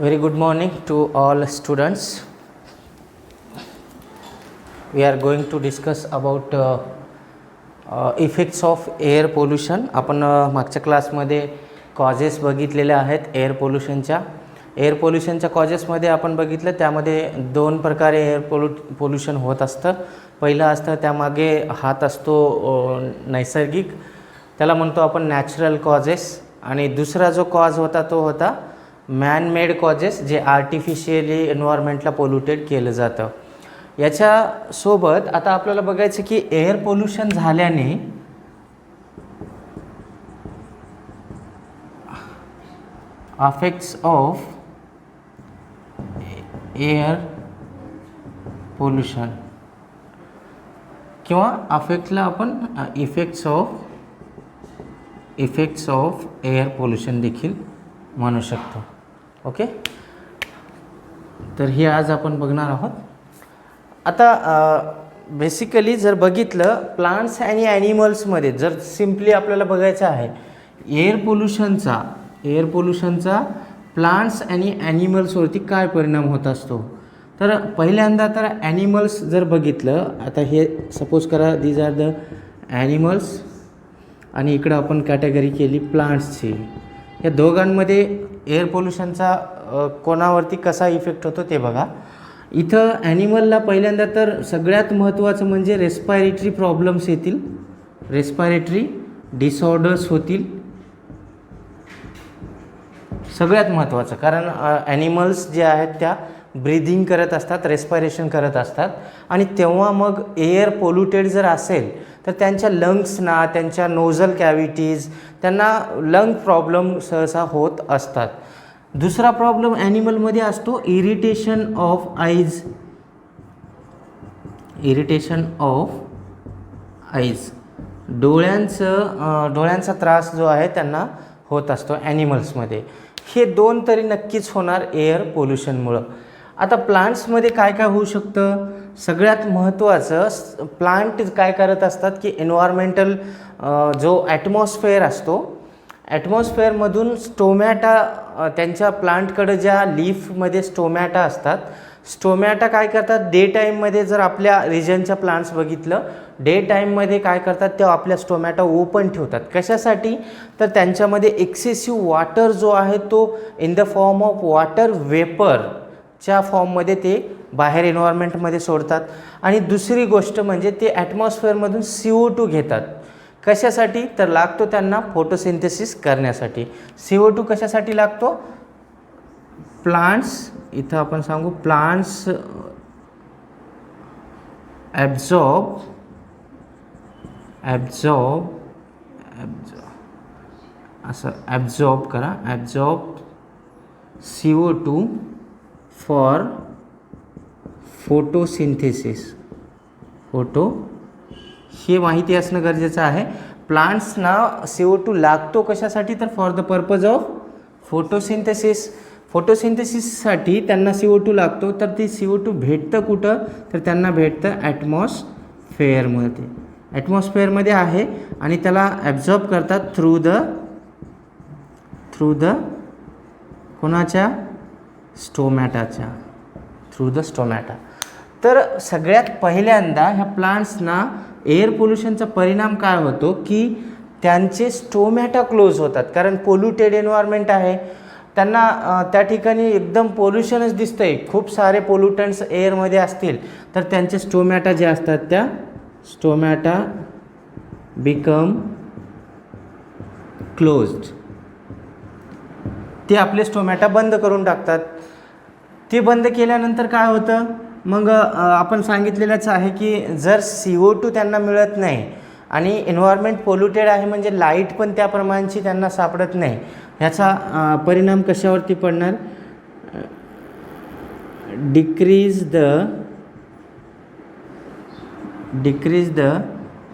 Very good morning to all students. We are going to discuss about effects of air pollution. आपण मागच्या क्लासमध्ये causes बघितलेले आहेत air पोल्युशनच्या कॉजेसमध्ये आपण बघितलं. त्यामध्ये दोन प्रकारे एअर पोल्युशन होत असतं. पहिलं असतं त्यामागे हात असतो नैसर्गिक, त्याला म्हणतो आपण नॅचरल कॉजेस. आणि दुसरा जो कॉज होता तो होता मॅन मेड कॉजेस, जे आर्टिफिशियली एन्व्हायरमेंटला पोल्युटेड केलं जातं. याच्यासोबत आता आपल्याला बघायचं की एअर पोल्युशन झाल्याने अफेक्ट्स ऑफ एअर पोल्युशन किंवा अफेक्टला आपण इफेक्ट्स ऑफ एअर पोल्युशन देखील म्हणू शकतो. ओके, तर हे आज आपण बघणार आहोत. आता बेसिकली जर बघितलं प्लांट्स आणि ॲनिमल्समध्ये जर सिम्पली आपल्याला बघायचं आहे एअर पोल्युशनचा प्लांट्स आणि ॲनिमल्सवरती काय परिणाम होत असतो. तर पहिल्यांदा तर ॲनिमल्स जर बघितलं, आता हे सपोज करा दीज आर द ॲनिमल्स आणि इकडं आपण कॅटेगरी केली प्लांट्सची. या दोघांमध्ये एअर पोल्युशनचा कोणावरती कसा इफेक्ट होतो ते बघा. इथं ॲनिमलला पहिल्यांदा तर सगळ्यात महत्त्वाचं म्हणजे रेस्पायरेटरी प्रॉब्लेम्स येतील, रेस्पायरेटरी डिसऑर्डर्स होतील. सगळ्यात महत्त्वाचं, कारण ॲनिमल्स जे आहेत त्या ब्रीदिंग करत असतात, रेस्पायरेशन करत असतात. आणि तेव्हा मग एअर पोल्युटेड जर असेल तर त्यांच्या लंग्सना, त्यांच्या नोझल कॅव्हिटीज, त्यांना लंग प्रॉब्लेम सहसा होत असतात. दुसरा प्रॉब्लेम ॲनिमलमध्ये असतो इरिटेशन ऑफ आईज. डोळ्यांचा त्रास जो आहे त्यांना होत असतो ॲनिमल्समध्ये. हे दोन तरी नक्कीच होणार एअर पोल्युशनमुळं. आता प्लांट्समध्ये काय काय होऊ शकतं. सगळ्यात महत्त्वाचं प्लांट काय करत असतात की एन्व्हायरमेंटल जो ॲटमॉस्फेअर असतो, ॲटमॉस्फेअरमधून स्टोमॅटा, त्यांच्या प्लांटकडे ज्या लीफमध्ये स्टोमॅटा असतात, स्टोमॅटा काय करतात डे टाईममध्ये, जर आपल्या रिजनच्या प्लांट्स बघितलं डे टाईममध्ये काय करतात ते आपल्या स्टोमॅटा ओपन ठेवतात. कशासाठी, तर त्यांच्यामध्ये एक्सेसिव्ह वॉटर जो आहे तो in the form of water वेपरच्या फॉर्ममध्ये ते बाहेर एन्व्हायरमेंटमध्ये सोडतात. आणि दुसरी गोष्ट म्हणजे ते ॲटमॉस्फेअरमधून CO2 घेतात. कशासाठी, तर लागतो त्यांना फोटोसिंथेसिस करण्यासाठी. CO2 कशासाठी लागतो, प्लांट्स, इथं आपण सांगू प्लांट्स ॲब्झॉर्ब असं ॲब्झॉर्ब करा, ॲब्झॉर्ब CO2 फॉर फोटोसिंथेसिस. हे माहिती असणं गरजेचं आहे. प्लांट्सना CO2 लागतो कशासाठी, तर फॉर द पर्पज ऑफ फोटोसिंथेसिससाठी त्यांना CO2 लागतो. तर ती CO2 भेटतं कुठं, तर त्यांना भेटतं ॲटमॉस्फेअरमध्ये आहे. आणि त्याला ॲब्झॉर्ब करतात थ्रू द कोणाच्या, स्टोमॅटा. तर सगळ्यात पहिल्यांदा ह्या प्लांट्सना एअर पोल्युशनचा परिणाम काय होतो की त्यांचे स्टोमॅटा क्लोज होतात. कारण पोल्युटेड एन्व्हायरमेंट आहे, त्यांना त्या ठिकाणी एकदम पोल्युशनच दिसतं आहे, खूप सारे पोल्युटंट्स एअरमध्ये असतील तर त्यांचे स्टोमॅटा जे असतात त्या स्टोमॅटा बिकम क्लोज्ड. ते आपले स्टोमॅटा बंद करून टाकतात. ते बंद केल्यानंतर काय होतं, मग आपण सांगितलेलंच आहे की जर CO2 त्यांना मिळत नाही आणि एन्व्हायरमेंट पोल्युटेड आहे म्हणजे लाईट पण त्या प्रमाणाची त्यांना सापडत नाही, ह्याचा परिणाम कशावरती पडणार, डिक्रीज द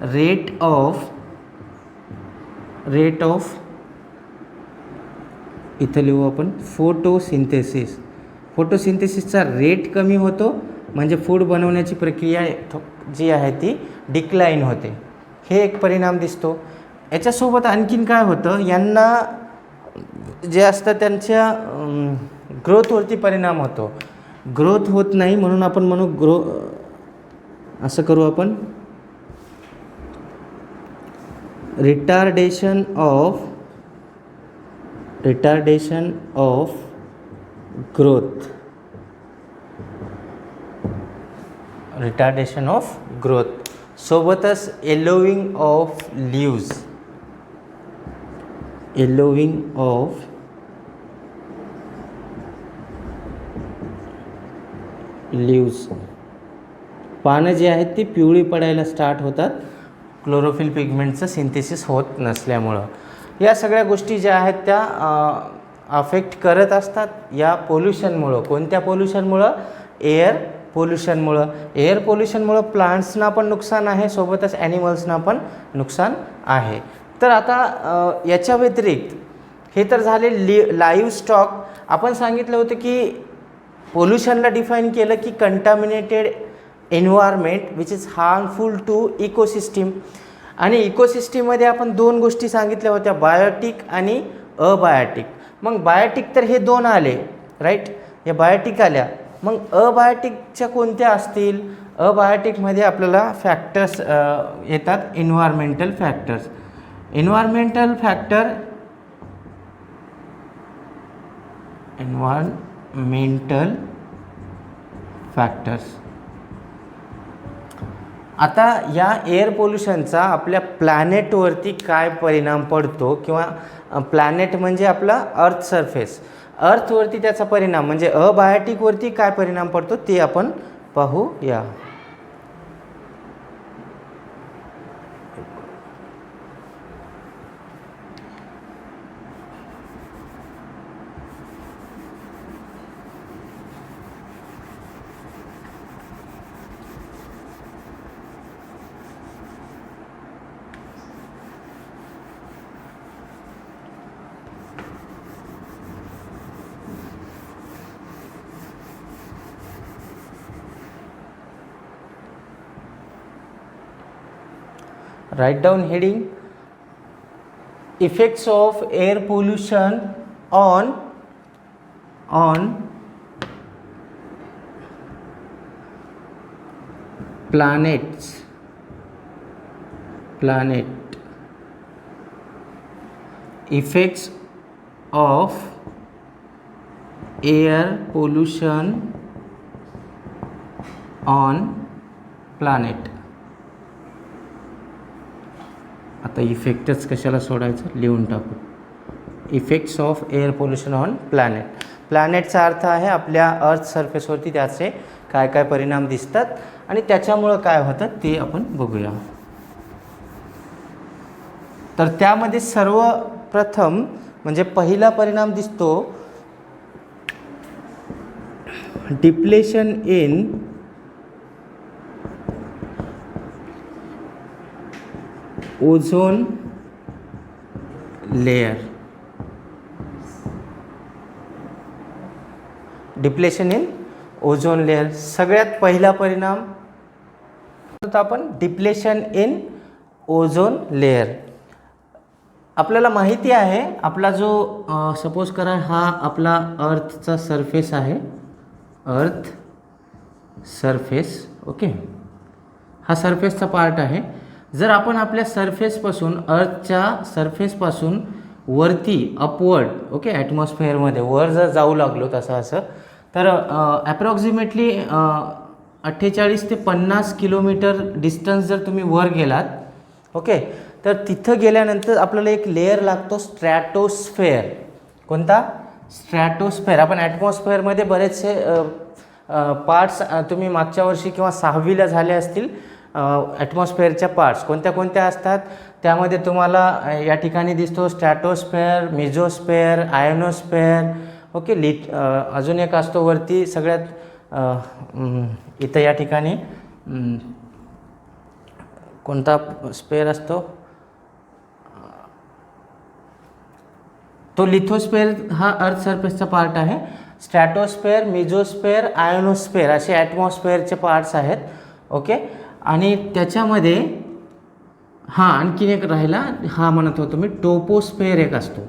रेट ऑफ इथं लिहू आपण फोटोसिंथेसिसचा रेट कमी होतो, म्हणजे फूड बनवण्याची प्रक्रिया जी आहे ती डिक्लाईन होते. हे एक परिणाम दिसतो. याच्यासोबत आणखीन काय होतं, यांना जे असतं त्यांच्या ग्रोथवरती परिणाम होतो. ग्रोथ होत नाही म्हणून आपण म्हणू असं करू आपण, retardation of growth. Retardation of growth सोबतच yellowing of leaves. Yellowing of leaves, पानं जी आहेत ती पिवळी पडायला स्टार्ट होतात क्लोरोफिल पिगमेंटचं सिंथेसिस होत नसल्यामुळं. या सगळ्या गोष्टी ज्या आहेत त्या अफेक्ट करत असतात या पोल्युशनमुळं. कोणत्या पोल्युशनमुळं? एअर पोल्युशनमुळं. एअर पोल्युशनमुळं प्लांट्सना पण नुकसान आहे, सोबतच ॲनिमल्सना पण नुकसान आहे. तर आता याच्या व्यतिरिक्त हे तर झाले लाईव्ह स्टॉक. आपण सांगितलं होतं की पोल्युशनला डिफाईन केलं की contaminated environment which is harmful to ecosystem. आणि इकोसिस्टीममध्ये आपण दोन गोष्टी सांगितल्या होत्या, बायोटिक आणि अबायोटिक. मग बायोटिक तर हे दोन आले, राईट, हे बायोटिक आल्या. मग अबायोटिकच्या कोणत्या असतील? अबायोटिकमध्ये आपल्याला फॅक्टर्स येतात, एन्व्हायरमेंटल फॅक्टर्स. Environmental factors. आता या एअर पोल्युशनचा आपल्या प्लॅनेटवरती काय परिणाम पडतो, किंवा प्लॅनेट म्हणजे आपला अर्थ सरफेस, अर्थवरती त्याचा परिणाम म्हणजे अबायोटिकवरती काय परिणाम पडतो ते आपण पाहूया. Write down heading, effects of air pollution on planet. Effects of air pollution on planet. आता इफेक्टच कशाला सोडायचं, लिहून टाकू. Effects of air pollution on planet. प्लॅनेटचा अर्थ आहे आपल्या अर्थ सरफेसवरती त्याचे काय काय परिणाम दिसतात आणि त्याच्यामुळं काय होतं ते आपण बघूया. तर त्यामध्ये सर्वप्रथम म्हणजे पहिला परिणाम दिसतो depletion in ozone layer. Depletion in ozone layer सगळ्यात पहिला परिणाम आपण डिप्लेशन इन ओझोन लेयर. आपल्याला माहिती आहे आपला जो सपोज करा हा आपला अर्थचा सरफेस आहे, अर्थ सरफेस, ओके, हा सरफेसचा पार्ट आहे. जर आपण आपल्या सरफेसपासून अर्थच्या सरफेसपासून वरती अपवर्ड, ओके, ॲटमॉस्फिअरमध्ये वर जर जाऊ लागलो तसं असं, तर ॲप्रॉक्सिमेटली 48 ते 50 किलोमीटर डिस्टन्स जर तुम्ही वर गेलात, ओके, तर तिथं गेल्यानंतर आपल्याला एक लेअर लागतो स्ट्रॅटोस्फेअर. कोणता? स्ट्रॅटोस्फेअर. आपण ॲटमॉस्फिअरमध्ये बरेचसे पार्ट्स तुम्ही मागच्या वर्षी किंवा 6वीला झाले असतील. ॲटमॉस्फिअरच्या पार्ट्स कोणत्या कोणत्या असतात त्यामध्ये तुम्हाला या ठिकाणी दिसतो स्ट्रॅटोस्फेअर, मेझोस्फेअर, आयनोस्फेअर, ओके. अजून एक असतो वरती सगळ्यात इथं या ठिकाणी कोणता स्पेअर असतो तो लिथोस्फेअर. हा अर्थ सरफेसचा पार्ट आहे. स्ट्रॅटोस्फेअर, मेझोस्फेअर, आयनोस्फेअर असे ॲटमॉस्फिअरचे पार्ट्स आहेत, ओके. आणि त्याच्यामध्ये आणखीन एक राहिला, हा म्हणत होतो मी टोपोस्फेअर एक असतो,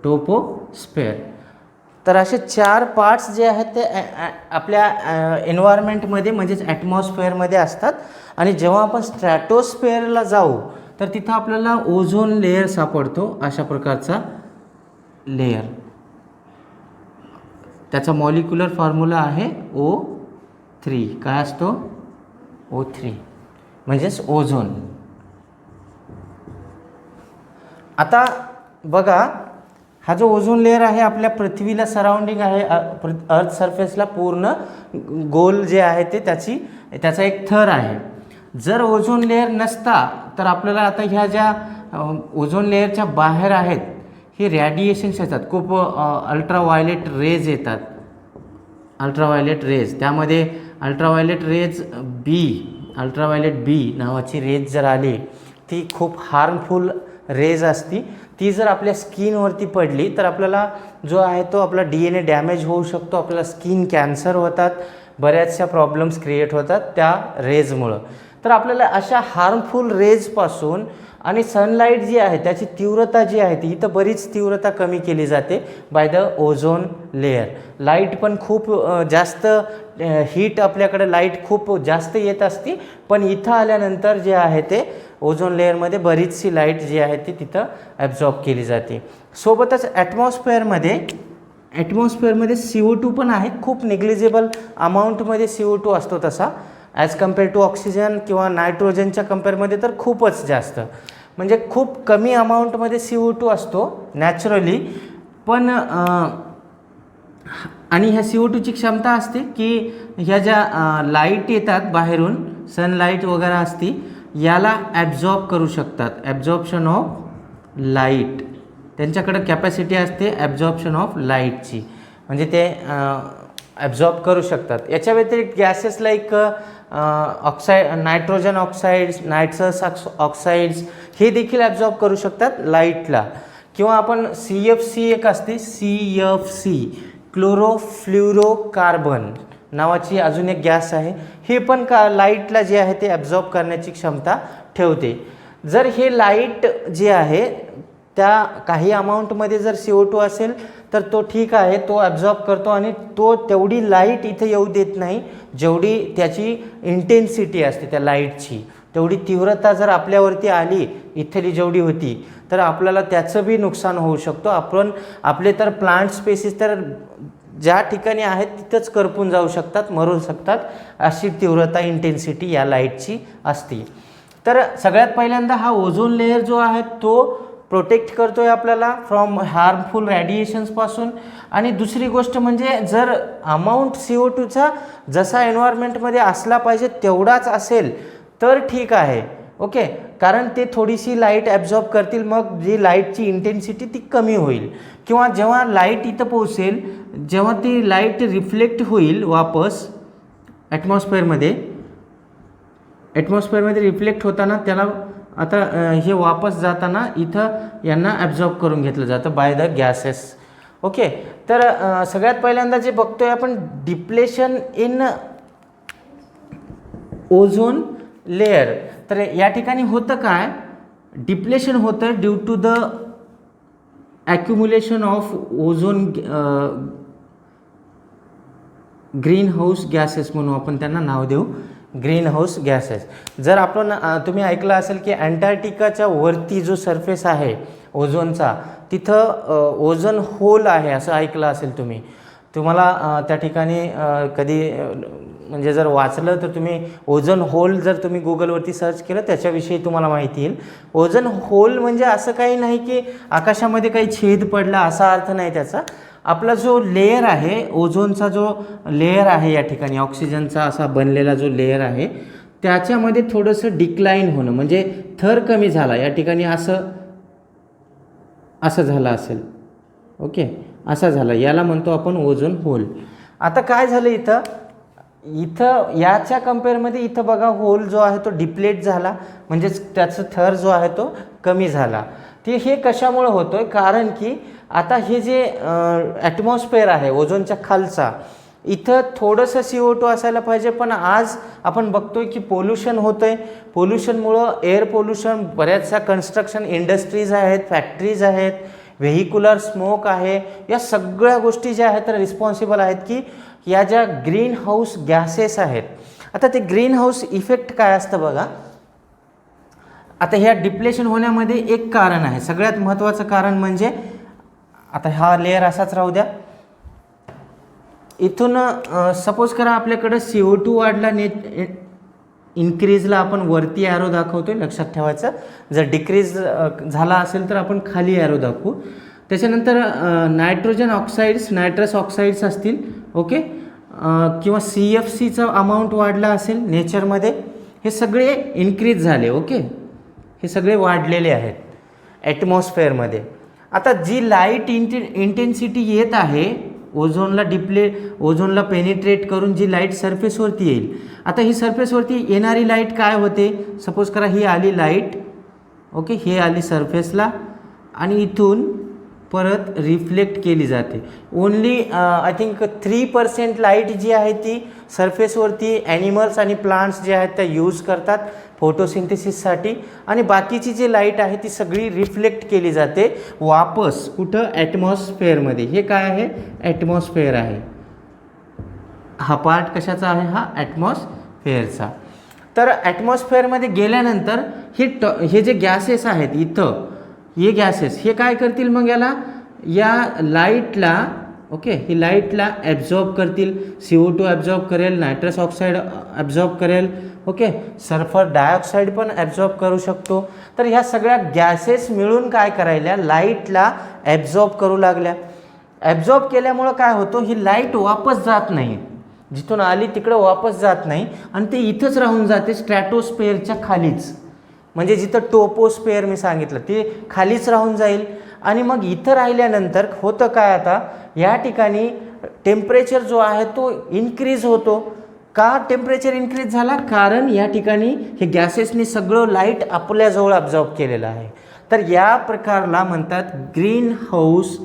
टोपोस्फेअर. तर असे 4 पार्ट्स जे आहेत ते आपल्या एन्व्हायरमेंटमध्ये म्हणजेच ॲटमॉस्फिअरमध्ये असतात. आणि जेव्हा आपण स्ट्रॅटोस्फिअरला जाऊ तर तिथं आपल्याला ओझोन लेयर सापडतो, अशा प्रकारचा लेयर. त्याचा मॉलिक्युलर फॉर्म्युला आहे O3. काय असतो? O3 म्हणजेच ओझोन. आता बघा, हा जो ओझोन लेअर आहे आपल्या पृथ्वीला सराउंडिंग आहे, अर्थ सरफेसला पूर्ण गोल जे आहे ते त्याचा एक थर आहे. जर ओझोन लेअर नसता तर आपल्याला आता ह्या ज्या ओझोन लेअरच्या बाहेर आहेत हे रेडिएशन्स येतात, खूप अल्ट्राव्हायलेट रेज येतात. अल्ट्राव्हायलेट रेज, त्यामध्ये अल्ट्राव्हायलेट बी नावाची रेज जर आली ती खूप हार्मफुल रेज असती. ती जर आपल्या स्किनवरती पडली तर आपल्याला जो आहे तो आपला DNA डॅमेज होऊ शकतो, आपल्याला स्किन कॅन्सर होतात, बऱ्याचशा प्रॉब्लेम्स क्रिएट होतात त्या रेजमुळं. तर आपल्याला अशा हार्मफुल रेजपासून आणि सनलाईट जी आहे त्याची तीव्रता जी आहे ती इथं बरीच तीव्रता कमी केली जाते by the ozone layer. Light पण खूप जास्त हीट, आपल्याकडे लाईट खूप जास्त येत असते, पण इथं आल्यानंतर जे आहे ते ओझोन लेअरमध्ये बरीचशी लाईट जी आहे ती तिथं ॲब्झॉर्ब केली जाते. सोबतच ॲटमॉस्फिअरमध्ये CO2 पण आहे, खूप निग्लिजिबल अमाऊंटमध्ये CO2 असतो तसा, ॲज कम्पेअर टू ऑक्सिजन किंवा नायट्रोजनच्या कम्पेअरमध्ये तर खूपच जास्त, म्हणजे खूप कमी अमाऊंटमध्ये CO2 असतो नॅचरली. पण आणि ह्या CO2ची क्षमता असते की ह्या ज्या लाईट येतात बाहेरून, सनलाईट वगैरे असती, याला ॲब्झॉर्ब करू शकतात. ॲब्झॉर्प्शन ऑफ लाईट, त्यांच्याकडे कॅपॅसिटी असते ॲब्झॉर्प्शन ऑफ लाईटची, म्हणजे ते ॲब्झॉर्ब करू शकतात. याच्या व्यतिरिक्त gases like nitrogen oxides, nitrous oxides हे देखील ॲब्झॉर्ब करू शकतात लाईटला. किंवा आपण CFC एक असते, CFC क्लोरोफ्ल्युरोकार्बन नावाची अजून एक गॅस आहे, हे पण लाईटला जे आहे ते ॲब्झॉर्ब करण्याची क्षमता ठेवते. जर हे लाईट जे आहे त्या काही अमाऊंटमध्ये जर CO2 असेल तर तो ठीक आहे, तो ॲब्झॉर्ब करतो आणि तो तेवढी लाईट इथे येऊ देत नाही जेवढी त्याची इंटेन्सिटी असते त्या लाईटची. तेवढी तीव्रता जर आपल्यावरती आली इथली जेवढी होती तर आपल्याला त्याचं बी नुकसान होऊ शकतो. आपले तर प्लांट स्पेसीस तर ज्या ठिकाणी आहेत तिथंच करपून जाऊ शकतात, मरू शकतात, अशी तीव्रता इंटेन्सिटी या लाईटची असते. तर सगळ्यात पहिल्यांदा हा ओझोन लेअर जो आहे तो प्रोटेक्ट करतोय आपल्याला फ्रॉम हार्मफुल रेडिएशन्सपासून. आणि दुसरी गोष्ट म्हणजे जर अमाऊंट CO2चा जसा एन्व्हायरमेंटमध्ये असला पाहिजे तेवढाच असेल तर ठीक आहे, ओके, कारण ते थोडीशी लाईट ॲब्झॉर्ब करतील, मग जी लाईटची इंटेन्सिटी ती कमी होईल. किंवा जेव्हा लाईट इथं पोहोचेल, जेव्हा ती लाईट रिफ्लेक्ट होईल वापस ॲटमॉस्फिअरमध्ये रिफ्लेक्ट होताना त्याला आता हे वापस जाताना इथं यांना ॲब्झॉर्ब करून घेतलं जातं बाय द गॅसेस, ओके. तर सगळ्यात पहिल्यांदा जे बघतोय आपण डिप्लेशन इन ओझोन लेअर. तर या ठिकाणी होतं काय, डिप्लेशन होतं due to the accumulation of ozone green house gases म्हणून आपण त्यांना नाव देऊ, ग्रीन हाऊस गॅसेस. जर आपण तुम्ही ऐकलं असेल की अंटार्क्टिकाच्या वरती जो सरफेस आहे ओझोनचा तिथं ओझोन होल आहे असं ऐकलं असेल तुम्ही. तुम्हाला त्या ठिकाणी कधी म्हणजे जर वाचलं तर तुम्ही ओझोन होल जर तुम्ही गुगलवरती सर्च केलं त्याच्याविषयी तुम्हाला माहिती येईल. ओझोन होल म्हणजे असं काही नाही की आकाशामध्ये काही छेद पडला असा अर्थ नाही त्याचा. आपला जो लेयर आहे ओझोनचा, जो लेयर आहे या ठिकाणी ऑक्सिजनचा असा बनलेला जो लेयर आहे त्याच्यामध्ये थोडंसं डिक्लाईन होणं, म्हणजे थर कमी झाला या ठिकाणी, असं झालं असेल, ओके, असा झाला, याला म्हणतो आपण ओझोन होल. आता काय झालं इथं याच्या कम्पेअरमध्ये इथं बघा होल जो आहे तो डिप्लेट झाला, म्हणजेच त्याचं थर जो आहे तो कमी झाला. ते हे कशामुळे होतोय, कारण की आता हे जे ॲटमॉस्फिअर आहे ओझोनच्या खालचा इथं थोडंसं CO2 असायला पाहिजे, पण आज आपण बघतोय की पोल्युशन होतंय. पोल्युशनमुळं एअर पोल्युशन, बऱ्याचशा कन्स्ट्रक्शन इंडस्ट्रीज आहेत, फॅक्टरीज आहेत, व्हेहिक्युलर स्मोक आहे, या सगळ्या गोष्टी ज्या आहेत तर रिस्पॉन्सिबल आहेत की या ज्या ग्रीन हाऊस गॅसेस आहेत. आता ते ग्रीन हाऊस इफेक्ट काय असतं बघा. आता ह्या डिप्लेशन होण्यामध्ये एक कारण आहे, सगळ्यात महत्त्वाचं कारण म्हणजे, आता हा लेअर असाच राहू द्या. इथून सपोज करा आपल्याकडं CO2 वाढला, इन्क्रीजला आपण वरती ॲरो दाखवतोय, लक्षात ठेवायचं. जर डिक्रीज झाला असेल तर आपण खाली ॲरो दाखवू. त्याच्यानंतर नायट्रोजन ऑक्साईड्स, नायट्रस ऑक्साईड्स असतील, ओके, किंवा CFCचा अमाऊंट वाढला असेल नेचरमध्ये, हे सगळे इन्क्रीज झाले, ओके, हे सगळे वाढलेले आहेत ॲटमॉस्फेअरमध्ये. आता जी लाईट इंटेन्सिटी येत आहे ओझोनला पेनिट्रेट करून जी लाईट सरफेसवरती येईल, आता ही सरफेसवरती येणारी लाईट काय होते, सपोज करा ही आली लाईट, ओके, हे आली सरफेसला आणि इथून परत रिफ्लेक्ट केली जाते. ओन्ली आय थिंक 3% लाईट जी आहे ती सरफेसवरती ॲनिमल्स आणि प्लांट्स जे आहेत त्या यूज करतात फोटोसिंथेसिससाठी, आणि बाकीची जी लाईट आहे ती सगळी रिफ्लेक्ट केली जाते वापस कुठं, ॲटमॉस्फेअरमध्ये. हे काय आहे, ॲटमॉस्फेअर आहे. हा पार्ट कशाचा आहे, हा ॲटमॉस्फेअरचा. तर ॲटमॉस्फेअरमध्ये गेल्यानंतर हे जे गॅसेस आहेत इथं, हे गॅसेस हे काय करतील मग, या लाईटला, ओके, ही लाईटला ॲब्झॉर्ब करतील. CO2 ॲब्झॉर्ब करेल, नायट्रस ऑक्साईड ॲब्झॉर्ब करेल, ओके, सल्फर डायऑक्साईड पण ॲब्झॉर्ब करू शकतो. तर ह्या सगळ्या गॅसेस मिळून काय करायल्या, लाईटला ॲब्झॉर्ब करू लागल्या. ॲब्झॉर्ब केल्यामुळं काय होतं, ही लाईट वापस जात नाही, जिथून आली तिकडं वापस जात नाही, आणि ते इथंच राहून जाते स्ट्रॅटोस्फेअरच्या खालीच. म्हणजे जिथं टोपोस्फेअर मी सांगितलं ते खालीच राहून जाईल. आणि मग इथं राहिल्यानंतर होतं काय, आता या ठिकाणी टेम्परेचर जो आहे तो इन्क्रीज होतो. का टेम्परेचर इन्क्रीज झाला, कारण या ठिकाणी हे गॅसेसनी सगळं लाईट आपल्याजवळ ॲब्झॉर्ब केलेलं आहे. तर या प्रकारला म्हणतात ग्रीन हाऊस,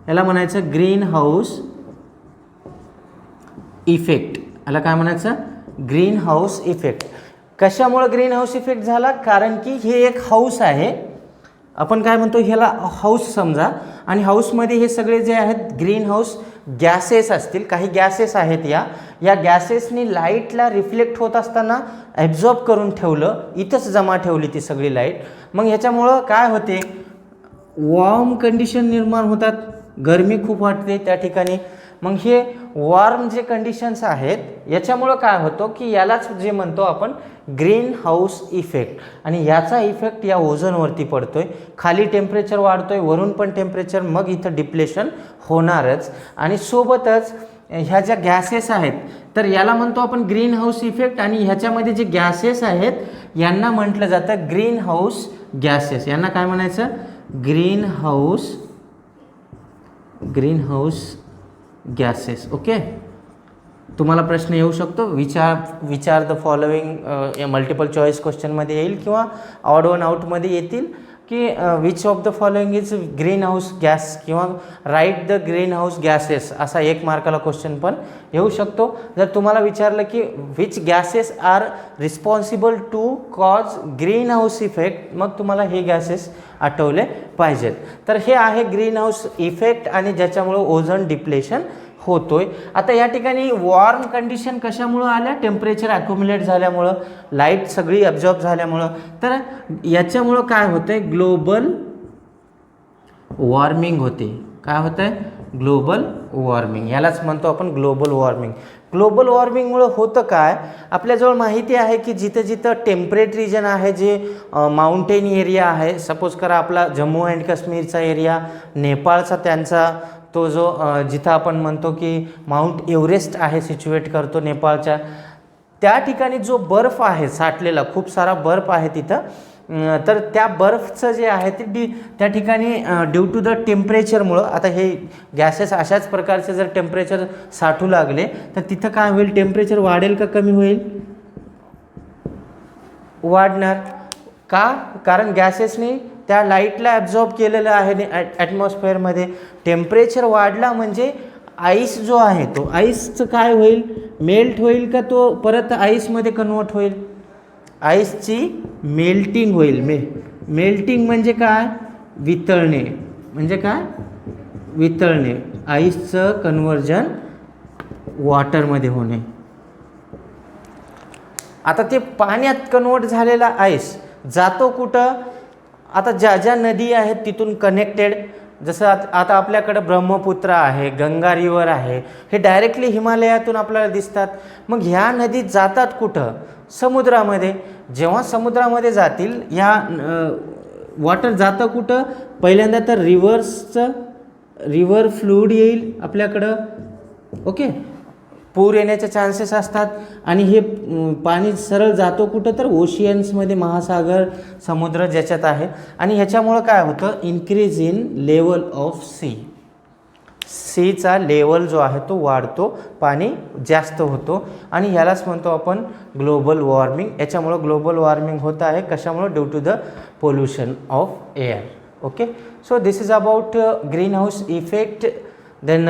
याला म्हणायचं ग्रीन हाऊस इफेक्ट. याला काय म्हणायचं, ग्रीन हाऊस इफेक्ट. कशामुळं ग्रीन हाऊस इफेक्ट झाला, कारण की हे एक हाऊस आहे, आपण काय म्हणतो ह्याला हाऊस समजा, आणि हाऊसमध्ये हे सगळे जे आहेत ग्रीन हाऊस गॅसेस असतील, काही गॅसेस आहेत, या गॅसेसनी लाईटला रिफ्लेक्ट होत असताना ॲब्झॉर्ब करून ठेवलं, इथंच जमा ठेवली ती सगळी लाईट. मग ह्याच्यामुळं काय होते, वॉर्म कंडिशन निर्माण होतात, गरमी खूप वाटते त्या ठिकाणी. मग हे वॉर्म जे कंडिशन्स आहेत याच्यामुळं काय होतं की यालाच जे म्हणतो आपण ग्रीन हाऊस इफेक्ट, आणि याचा इफेक्ट या ओझोनवरती पडतोय. खाली टेम्परेचर वाढतोय, वरून पण टेम्परेचर, मग इथं डिप्लेशन होणारच. आणि सोबतच ह्या ज्या गॅसेस आहेत तर याला म्हणतो आपण ग्रीन हाऊस इफेक्ट, आणि ह्याच्यामध्ये जे गॅसेस आहेत यांना म्हटलं जातं ग्रीन हाऊस गॅसेस. यांना काय म्हणायचं, ग्रीन हाऊस गॅसेस. ओके, तुम्हाला प्रश्न येऊ शकतो, विचार द फॉलोइंग मल्टिपल चॉईस क्वेश्चनमध्ये येईल किंवा ऑड वन आउटमध्ये येतील की which of the following is green house gas, किंवा write the green house gases, असा 1 मार्काला क्वेश्चन पण येऊ शकतो. जर तुम्हाला विचारलं की which gases are responsible to cause greenhouse effect, मग तुम्हाला हे गॅसेस आठवले पाहिजेत. तर हे आहे ग्रीन हाऊस इफेक्ट, आणि ज्याच्यामुळं ओझोन डिप्लेशन होतोय. आता या ठिकाणी वॉर्म कंडिशन कशामुळं आल्या, टेम्परेचर ॲक्युम्युलेट झाल्यामुळं, लाईट सगळी ॲब्झॉर्ब झाल्यामुळं. तर याच्यामुळं काय होतंय, ग्लोबल वॉर्मिंग होते. काय होतंय, ग्लोबल वॉर्मिंग, यालाच म्हणतो आपण ग्लोबल वॉर्मिंग. ग्लोबल वॉर्मिंगमुळं होतं काय, आपल्याजवळ माहिती आहे की जिथं जिथं टेम्परेट रिजन आहे, जे माउंटेन एरिया आहे, सपोज करा आपला जम्मू अँड काश्मीरचा एरिया, नेपाळचा त्यांचा तो जो जिथं आपण म्हणतो की माउंट एव्हरेस्ट आहे सिच्युएट करतो नेपाळच्या, त्या ठिकाणी जो बर्फ आहे साठलेला, खूप सारा बर्फ आहे तिथं, तर त्या बर्फचं जे आहे ते त्या ठिकाणी ड्यू टू द टेम्परेचरमुळं, आता हे गॅसेस अशाच प्रकारचे जर टेम्परेचर साठू लागले तर तिथं काय होईल, टेम्परेचर वाढेल का कमी होईल, वाढणार. का, कारण गॅसेसनी त्या लाईटला ॲब्झॉर्ब केलेलं आहे ॲटमॉस्फेअरमध्ये. टेम्परेचर वाढला म्हणजे आईस जो आहे तो आईसचं काय होईल, मेल्ट होईल का तो परत आईसमध्ये कन्वर्ट होईल, आईसची मेल्टिंग होईल. मेल्टिंग म्हणजे काय, वितळणे. म्हणजे काय, वितळणे, आईसचं कन्व्हर्जन वॉटरमध्ये होणे. आता ते पाण्यात कन्वर्ट झालेला आईस जातो कुठं, आता ज्या ज्या नदी आहेत तिथून कनेक्टेड, जसं आता आपल्याकडं ब्रह्मपुत्र आहे, गंगा रिवर आहे, हे डायरेक्टली हिमालयातून आपल्याला दिसतात. मग ह्या नदी जातात कुठं, समुद्रामध्ये. जेव्हा समुद्रामध्ये जातील ह्या वॉटर जातं कुठं, पहिल्यांदा तर रिव्हर फ्लूड येईल आपल्याकडं. ओके, पूर येण्याचे चान्सेस असतात. आणि हे पाणी सरळ जातो कुठं, तर ओशियन्समध्ये, महासागर, समुद्र ज्याच्यात आहे. आणि ह्याच्यामुळं काय होतं, इन्क्रीज इन लेवल ऑफ सीचा लेवल जो आहे तो वाढतो, पाणी जास्त होतो. आणि ह्यालाच म्हणतो आपण ग्लोबल वॉर्मिंग. याच्यामुळं ग्लोबल वॉर्मिंग होत आहे. कशामुळं, due to the pollution of air. Okay, so this is about greenhouse effect, then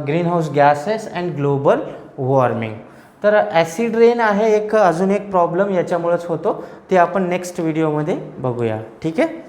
green house gases and global warming. तर ॲसिड रेन आहे एक अजून एक प्रॉब्लेम याच्यामुळेच होतो, ते आपण नेक्स्ट व्हिडिओमध्ये बघूया. ठीक आहे.